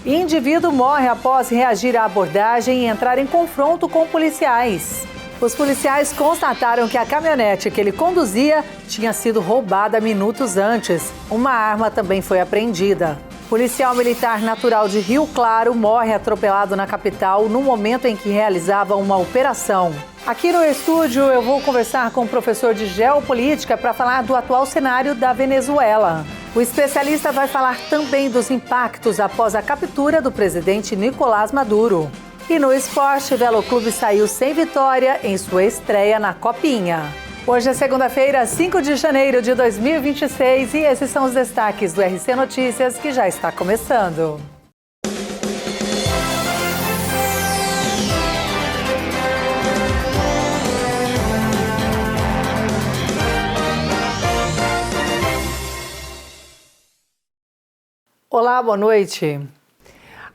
Indivíduo morre após reagir à abordagem e entrar em confronto com policiais. Os policiais constataram que a caminhonete que ele conduzia tinha sido roubada minutos antes. Uma arma também foi apreendida. Policial militar natural de Rio Claro morre atropelado na capital no momento em que realizava uma operação. Aqui no estúdio eu vou conversar com o professor de Geopolítica para falar do atual cenário da Venezuela. O especialista vai falar também dos impactos após a captura do presidente Nicolás Maduro. E no esporte, o Velo Clube saiu sem vitória em sua estreia na Copinha. Hoje é segunda-feira, 5 de janeiro de 2026 e esses são os destaques do RC Notícias que já está começando. Olá, boa noite.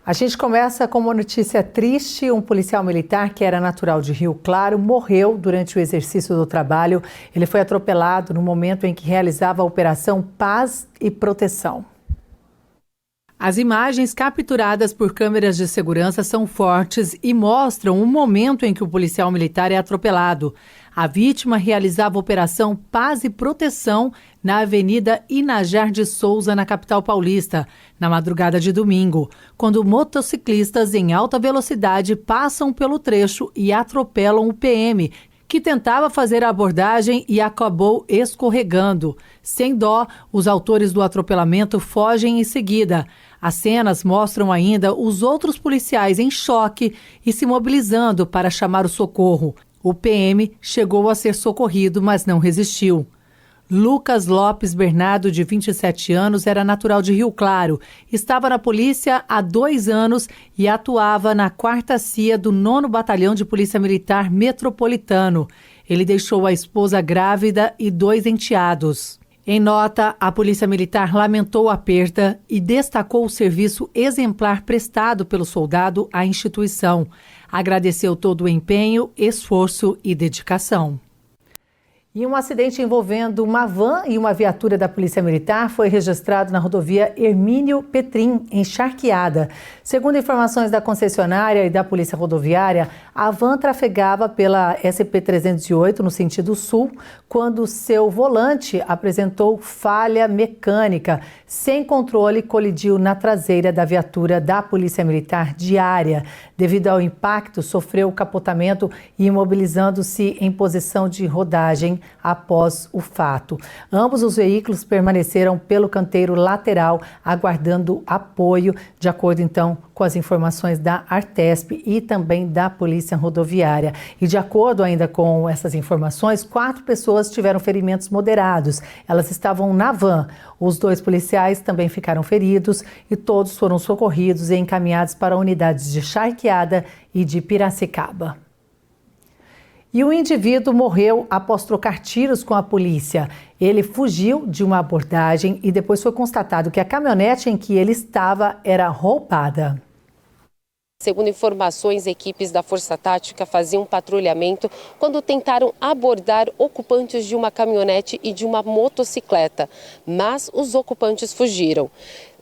A gente começa com uma notícia triste. Um policial militar que era natural de Rio Claro morreu durante o exercício do trabalho. Ele foi atropelado no momento em que realizava a Operação Paz e Proteção. As imagens capturadas por câmeras de segurança são fortes e mostram o momento em que o policial militar é atropelado. A vítima realizava a Operação Paz e Proteção na Avenida Inajar de Souza, na capital paulista, na madrugada de domingo, quando motociclistas em alta velocidade passam pelo trecho e atropelam o PM, que tentava fazer a abordagem e acabou escorregando. Sem dó, os autores do atropelamento fogem em seguida. As cenas mostram ainda os outros policiais em choque e se mobilizando para chamar o socorro. O PM chegou a ser socorrido, mas não resistiu. Lucas Lopes Bernardo, de 27 anos, era natural de Rio Claro. Estava na polícia há 2 anos e atuava na 4ª CIA do 9º Batalhão de Polícia Militar Metropolitano. Ele deixou a esposa grávida e 2 enteados. Em nota, a Polícia Militar lamentou a perda e destacou o serviço exemplar prestado pelo soldado à instituição. Agradeceu todo o empenho, esforço e dedicação. E um acidente envolvendo uma van e uma viatura da Polícia Militar foi registrado na rodovia Hermínio Petrin, em Charqueada. Segundo informações da concessionária e da Polícia Rodoviária, a van trafegava pela SP-308 no sentido sul, quando seu volante apresentou falha mecânica. Sem controle, colidiu na traseira da viatura da Polícia Militar diária. Devido ao impacto, sofreu capotamento e imobilizando-se em posição de rodagem após o fato. Ambos os veículos permaneceram pelo canteiro lateral, aguardando apoio, de acordo então com as informações da Artesp e também da Polícia Rodoviária. E de acordo ainda com essas informações, 4 pessoas tiveram ferimentos moderados. Elas estavam na van. Os 2 policiais também ficaram feridos e todos foram socorridos e encaminhados para unidades de Charqueada e de Piracicaba. E o indivíduo morreu após trocar tiros com a polícia. Ele fugiu de uma abordagem e depois foi constatado que a caminhonete em que ele estava era roubada. Segundo informações, equipes da Força Tática faziam patrulhamento quando tentaram abordar ocupantes de uma caminhonete e de uma motocicleta, mas os ocupantes fugiram.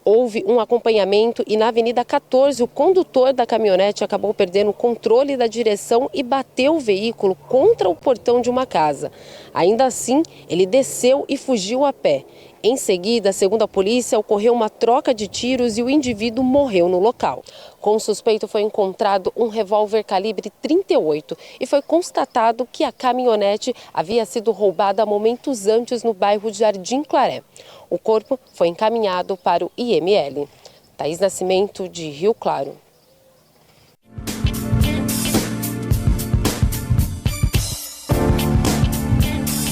Houve um acompanhamento e na Avenida 14 o condutor da caminhonete acabou perdendo o controle da direção e bateu o veículo contra o portão de uma casa. Ainda assim, ele desceu e fugiu a pé. Em seguida, segundo a polícia, ocorreu uma troca de tiros e o indivíduo morreu no local. Com o suspeito foi encontrado um revólver calibre 38 e foi constatado que a caminhonete havia sido roubada momentos antes no bairro Jardim Claré. O corpo foi encaminhado para o IML. Thaís Nascimento, de Rio Claro.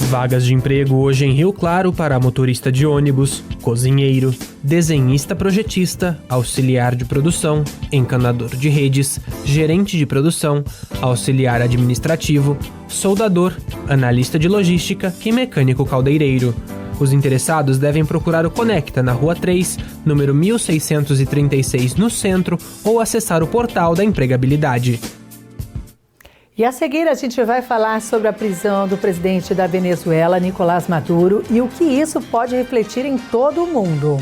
Vagas de emprego hoje em Rio Claro para motorista de ônibus, cozinheiro, desenhista projetista, auxiliar de produção, encanador de redes, gerente de produção, auxiliar administrativo, soldador, analista de logística e mecânico caldeireiro. Os interessados devem procurar o Conecta na Rua 3, número 1636, no centro, ou acessar o portal da empregabilidade. E a seguir a gente vai falar sobre a prisão do presidente da Venezuela, Nicolás Maduro, e o que isso pode refletir em todo o mundo.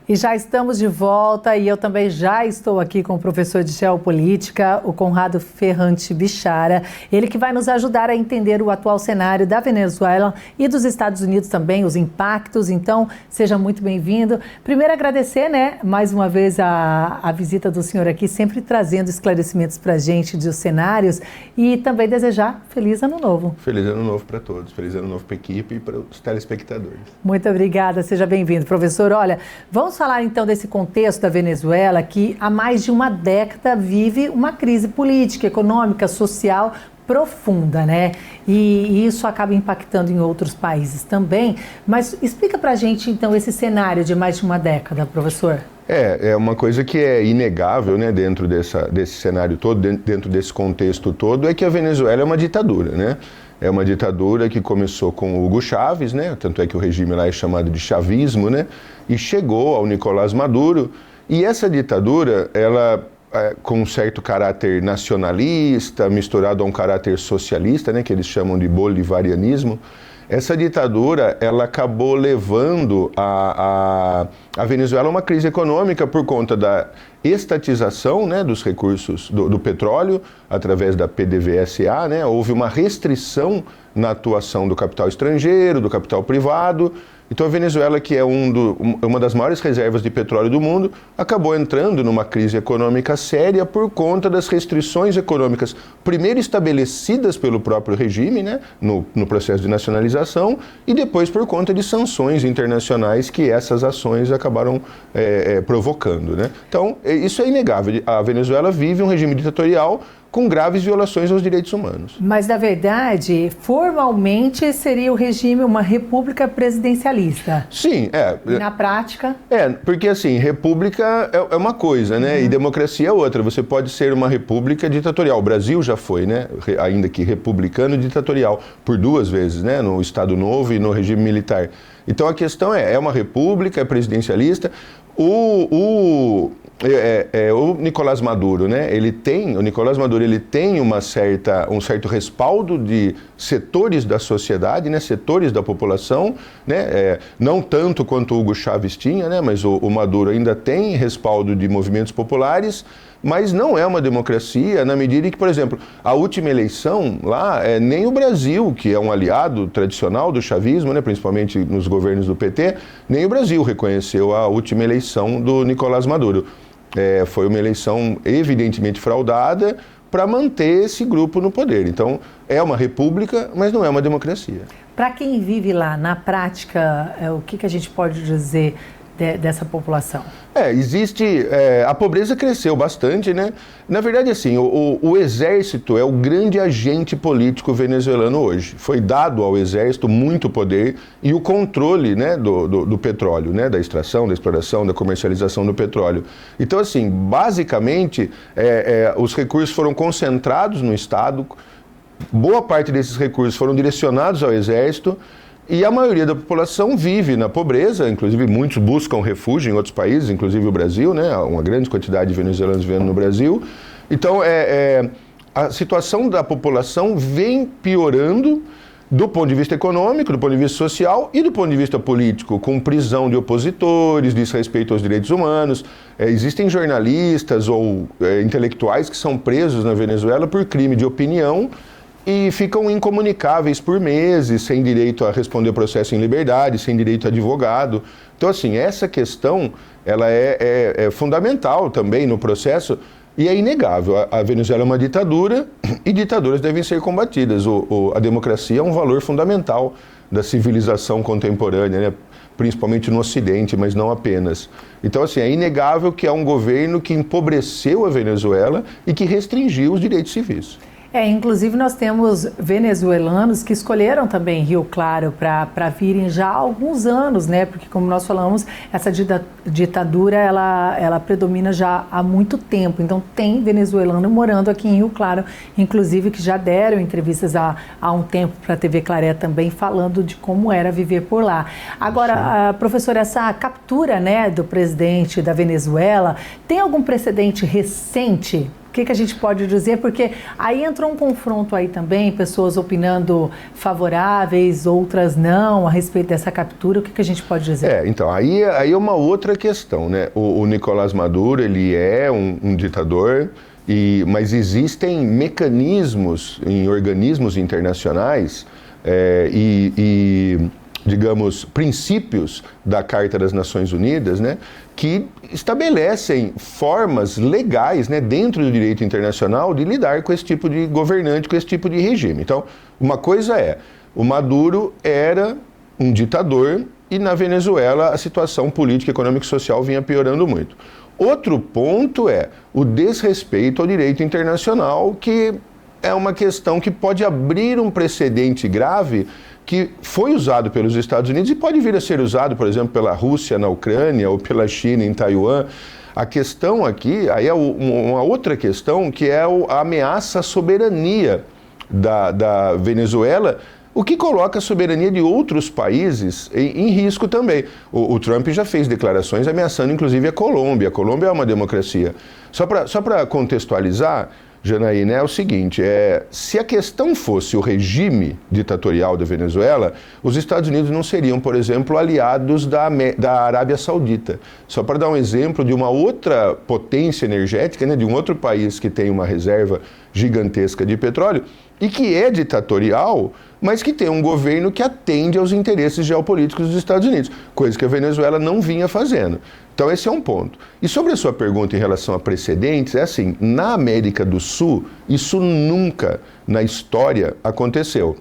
E já estamos de volta e eu também já estou aqui com o professor de Geopolítica, o Conrado Ferrante Bichara, ele que vai nos ajudar a entender o atual cenário da Venezuela e dos Estados Unidos também, os impactos. Então, seja muito bem-vindo. Primeiro, agradecer, mais uma vez a visita do senhor aqui, sempre trazendo esclarecimentos para a gente dos cenários e também desejar feliz ano novo. Feliz ano novo para todos, feliz ano novo para a equipe e para os telespectadores. Muito obrigada, seja bem-vindo. Professor, olha, vamos falar então desse contexto da Venezuela que há mais de uma década vive uma crise política, econômica, social profunda, E isso acaba impactando em outros países também. Mas explica pra gente então esse cenário de mais de uma década, professor. É uma coisa que é inegável, dentro desse cenário todo, dentro desse contexto todo, é que a Venezuela é uma ditadura, É uma ditadura que começou com Hugo Chávez, Tanto é que o regime lá é chamado de chavismo, E chegou ao Nicolás Maduro. E essa ditadura, ela, com um certo caráter nacionalista, misturado a um caráter socialista, que eles chamam de bolivarianismo, essa ditadura, ela acabou levando a Venezuela a uma crise econômica por conta da estatização, dos recursos do petróleo, através da PDVSA, Houve uma restrição na atuação do capital estrangeiro, do capital privado. Então a Venezuela, que é uma das maiores reservas de petróleo do mundo, acabou entrando numa crise econômica séria por conta das restrições econômicas, primeiro estabelecidas pelo próprio regime, no processo de nacionalização, e depois por conta de sanções internacionais que essas ações acabaram provocando, Então, isso é inegável. A Venezuela vive um regime ditatorial com graves violações aos direitos humanos. Mas, na verdade, formalmente seria o regime uma república presidencialista. Sim, E na prática? Porque assim, república é uma coisa, E democracia é outra. Você pode ser uma república ditatorial. O Brasil já foi, Ainda que republicano ditatorial, por 2 vezes, No Estado Novo e no regime militar. Então a questão é uma república, é presidencialista. O Nicolás Maduro, o Nicolás Maduro, ele tem um certo respaldo de setores da sociedade, setores da população, não tanto quanto o Hugo Chávez tinha, mas o Maduro ainda tem respaldo de movimentos populares, mas não é uma democracia na medida em que, por exemplo, a última eleição lá, nem o Brasil, que é um aliado tradicional do chavismo, principalmente nos governos do PT, nem o Brasil reconheceu a última eleição do Nicolás Maduro. Foi uma eleição evidentemente fraudada para manter esse grupo no poder. Então, é uma república, mas não é uma democracia. Para quem vive lá, na prática, o que a gente pode dizer dessa população? A pobreza cresceu bastante, Na verdade, assim, o exército é o grande agente político venezuelano hoje. Foi dado ao exército muito poder e o controle, do petróleo, da extração, da exploração, da comercialização do petróleo. Então, assim, basicamente, os recursos foram concentrados no Estado, boa parte desses recursos foram direcionados ao exército, e a maioria da população vive na pobreza, inclusive muitos buscam refúgio em outros países, inclusive o Brasil, uma grande quantidade de venezuelanos vivendo no Brasil. Então, a situação da população vem piorando do ponto de vista econômico, do ponto de vista social e do ponto de vista político, com prisão de opositores, desrespeito aos direitos humanos. Existem jornalistas ou intelectuais que são presos na Venezuela por crime de opinião, e ficam incomunicáveis por meses, sem direito a responder processo em liberdade, sem direito a advogado. Então, assim, essa questão, ela é fundamental também no processo e é inegável. A Venezuela é uma ditadura e ditaduras devem ser combatidas. A democracia é um valor fundamental da civilização contemporânea, principalmente no Ocidente, mas não apenas. Então, assim, é inegável que é um governo que empobreceu a Venezuela e que restringiu os direitos civis. Inclusive nós temos venezuelanos que escolheram também Rio Claro para virem já há alguns anos, Porque, como nós falamos, essa ditadura, ela predomina já há muito tempo. Então, tem venezuelano morando aqui em Rio Claro, inclusive que já deram entrevistas há um tempo para a TV Claré também, falando de como era viver por lá. Agora, professor, essa captura, do presidente da Venezuela, tem algum precedente recente O que a gente pode dizer? Porque aí entrou um confronto aí também, pessoas opinando favoráveis, outras não, a respeito dessa captura. O que a gente pode dizer? Então, aí é uma outra questão, né? O Nicolás Maduro, ele é um ditador, mas existem mecanismos em organismos internacionais digamos, princípios da Carta das Nações Unidas, né, que estabelecem formas legais, né, dentro do direito internacional de lidar com esse tipo de governante, com esse tipo de regime. Então, uma coisa o Maduro era um ditador e na Venezuela a situação política, econômica e social vinha piorando muito. Outro ponto o desrespeito ao direito internacional, que é uma questão que pode abrir um precedente grave que foi usado pelos Estados Unidos e pode vir a ser usado, por exemplo, pela Rússia na Ucrânia ou pela China em Taiwan. A questão aqui, aí é uma outra questão, que é a ameaça à soberania da Venezuela, o que coloca a soberania de outros países em risco também. O Trump já fez declarações ameaçando inclusive a Colômbia. A Colômbia é uma democracia. Só para contextualizar, Janaína, é o seguinte, se a questão fosse o regime ditatorial da Venezuela, os Estados Unidos não seriam, por exemplo, aliados da Arábia Saudita. Só para dar um exemplo de uma outra potência energética, né, de um outro país que tem uma reserva gigantesca de petróleo e que é ditatorial, mas que tem um governo que atende aos interesses geopolíticos dos Estados Unidos, coisa que a Venezuela não vinha fazendo. Então esse é um ponto. E sobre a sua pergunta em relação a precedentes, assim, na América do Sul, isso nunca na história aconteceu.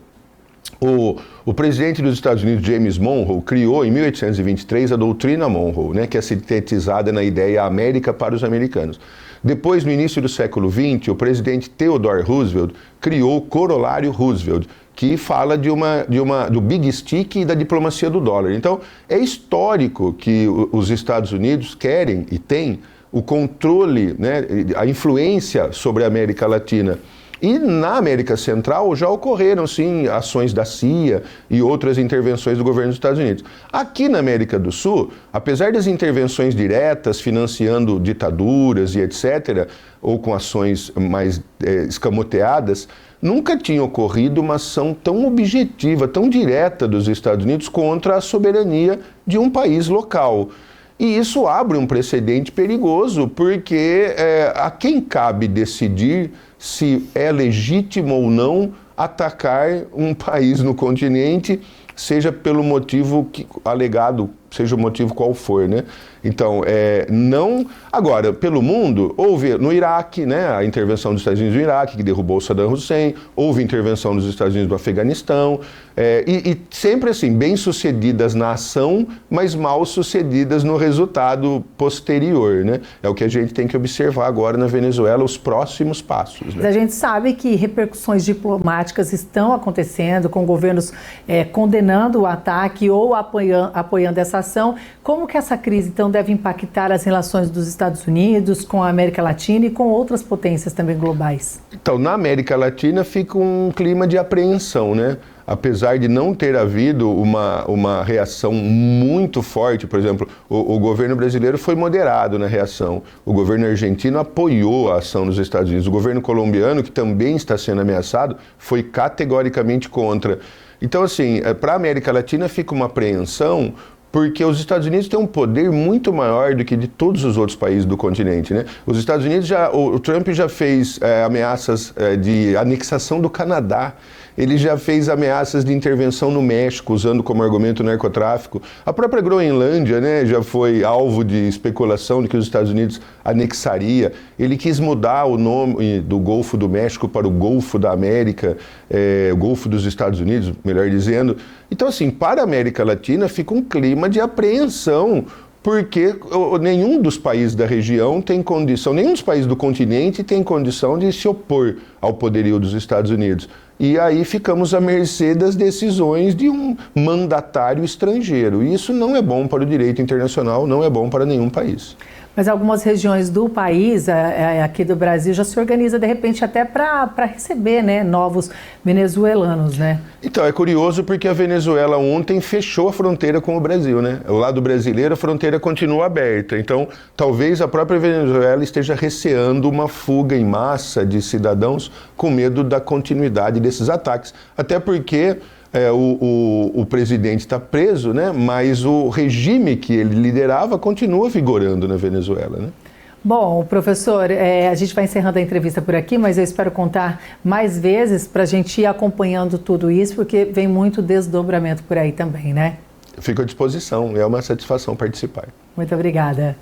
O presidente dos Estados Unidos, James Monroe, criou em 1823 a doutrina Monroe, né, que é sintetizada na ideia América para os americanos. Depois, no início do século XX, o presidente Theodore Roosevelt criou o Corolário Roosevelt, que fala do Big Stick e da diplomacia do dólar. Então, é histórico que os Estados Unidos querem e têm o controle, né, a influência sobre a América Latina. E na América Central já ocorreram, sim, ações da CIA e outras intervenções do governo dos Estados Unidos. Aqui na América do Sul, apesar das intervenções diretas, financiando ditaduras e etc., ou com ações mais escamoteadas, nunca tinha ocorrido uma ação tão objetiva, tão direta dos Estados Unidos contra a soberania de um país local. E isso abre um precedente perigoso, porque a quem cabe decidir se é legítimo ou não atacar um país no continente, seja pelo motivo alegado, seja o motivo qual for, né? Então, não... Agora, pelo mundo, houve no Iraque, né, a intervenção dos Estados Unidos no Iraque, que derrubou o Saddam Hussein, houve intervenção dos Estados Unidos no Afeganistão, e sempre assim, bem-sucedidas na ação, mas mal-sucedidas no resultado posterior, né? É o que a gente tem que observar agora na Venezuela, os próximos passos, né? A gente sabe que repercussões diplomáticas estão acontecendo, com governos condenando o ataque ou apoiando essa ação. Como que essa crise, então, deve impactar as relações dos Estados Unidos com a América Latina e com outras potências também globais? Então, na América Latina fica um clima de apreensão, né? Apesar de não ter havido uma reação muito forte, por exemplo, o governo brasileiro foi moderado na reação, o governo argentino apoiou a ação dos Estados Unidos, o governo colombiano, que também está sendo ameaçado, foi categoricamente contra. Então, assim, para a América Latina fica uma apreensão, porque os Estados Unidos têm um poder muito maior do que de todos os outros países do continente, né? Os Estados Unidos o Trump já fez ameaças de anexação do Canadá, ele já fez ameaças de intervenção no México, usando como argumento o narcotráfico. A própria Groenlândia, né, já foi alvo de especulação de que os Estados Unidos anexaria. Ele quis mudar o nome do Golfo do México para o Golfo da América, o Golfo dos Estados Unidos, melhor dizendo. Então, assim, para a América Latina fica um clima de apreensão, porque nenhum dos países da região tem condição, nenhum dos países do continente tem condição de se opor ao poderio dos Estados Unidos. E aí ficamos à mercê das decisões de um mandatário estrangeiro. E isso não é bom para o direito internacional, não é bom para nenhum país. Mas algumas regiões do país, aqui do Brasil, já se organiza de repente até para receber, né, novos venezuelanos, né? Então, é curioso porque a Venezuela ontem fechou a fronteira com o Brasil, né? O lado brasileiro, a fronteira continua aberta. Então, talvez a própria Venezuela esteja receando uma fuga em massa de cidadãos com medo da continuidade desses ataques. Até porque o presidente está preso, né? Mas o regime que ele liderava continua vigorando na Venezuela, né? Bom, professor, a gente vai encerrando a entrevista por aqui, mas eu espero contar mais vezes para a gente ir acompanhando tudo isso, porque vem muito desdobramento por aí também, né? Eu fico à disposição, é uma satisfação participar. Muito obrigada.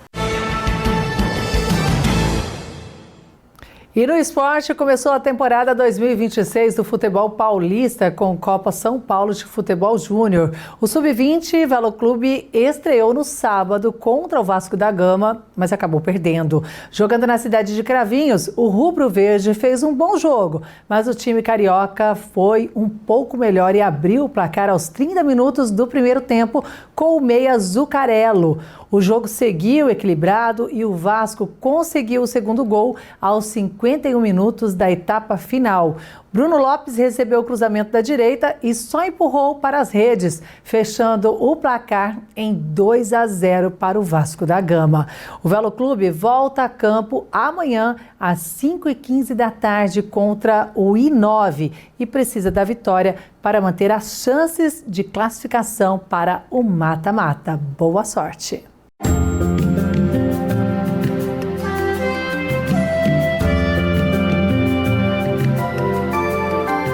E no esporte, começou a temporada 2026 do futebol paulista com Copa São Paulo de Futebol Júnior. O Sub-20 Velo Clube estreou no sábado contra o Vasco da Gama, mas acabou perdendo. Jogando na cidade de Cravinhos, o Rubro Verde fez um bom jogo, mas o time carioca foi um pouco melhor e abriu o placar aos 30 minutos do primeiro tempo com o meia Zuccarello. O jogo seguiu equilibrado e o Vasco conseguiu o segundo gol aos 51 minutos da etapa final. Bruno Lopes recebeu o cruzamento da direita e só empurrou para as redes, fechando o placar em 2-0 para o Vasco da Gama. O Velo Clube volta a campo amanhã às 5h15 da tarde contra o I9 e precisa da vitória para manter as chances de classificação para o mata-mata. Boa sorte!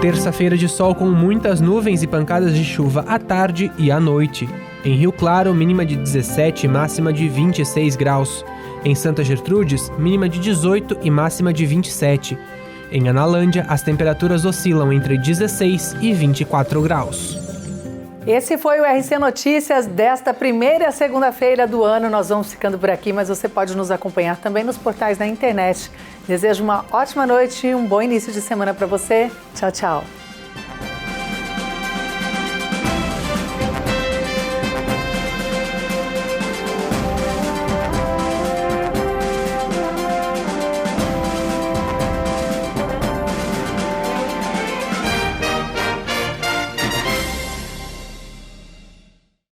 Terça-feira de sol com muitas nuvens e pancadas de chuva à tarde e à noite. Em Rio Claro, mínima de 17 e máxima de 26 graus. Em Santa Gertrudes, mínima de 18 e máxima de 27. Em Analândia, as temperaturas oscilam entre 16 e 24 graus. Esse foi o RC Notícias desta primeira segunda-feira do ano. Nós vamos ficando por aqui, mas você pode nos acompanhar também nos portais da internet. Desejo uma ótima noite e um bom início de semana para você. Tchau, tchau.